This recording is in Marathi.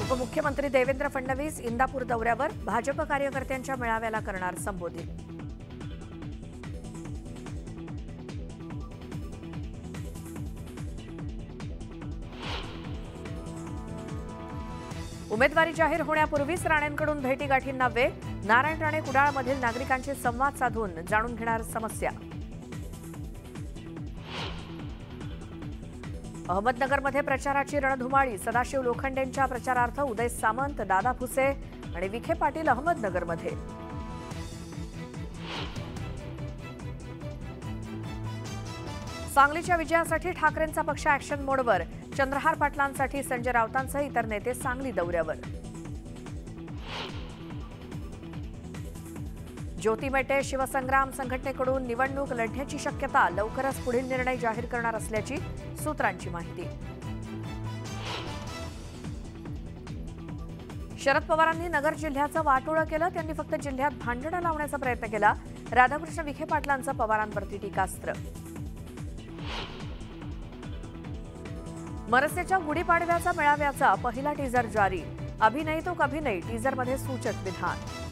उपमुख्यमंत्री देवेंद्र फडणवीस इंदापूर दौऱ्यावर भाजप कार्यकर्त्यांच्या मेळाव्याला करणार संबोधित। उमेदवारी जाहीर होण्यापूर्वीच राणेंकडून भेटीगाठींना वेग। नारायण राणे कुडाळमधील नागरिकांशी संवाद साधून जाणून घेणार समस्या। अहमदनगरमध्ये प्रचाराची रणधुमाळी। सदाशिव लोखंडेंच्या प्रचारार्थ उदय सामंत, दादा भुसे आणि विखे पाटील अहमदनगरमध्ये। सांगलीच्या विजयासाठी ठाकरेंचा पक्ष ॲक्शन मोडवर। चंद्रहार पाटलांसाठी संजय राऊतांसह इतर नेते सांगली दौऱ्यावर। ज्योती मेटे शिवसंग्राम संघटनेकडून निवडणूक लढण्याची शक्यता। लवकरच पुढील निर्णय जाहीर करणार असल्याची सूत्रांची माहिती। शरद पवारांनी नगर जिल्ह्याचं वाटोळं केलं। त्यांनी फक्त जिल्ह्यात भांडणं लावण्याचा प्रयत्न केला। राधाकृष्ण विखे पाटलांचं पवारांवरती टीकास्त्र। मनसेच्या गुढीपाडव्याचा मेळाव्याचा पहिला टीझर जारी। अभी नहीं तो कभी नहीं टीझरमध्ये सूचक विधान।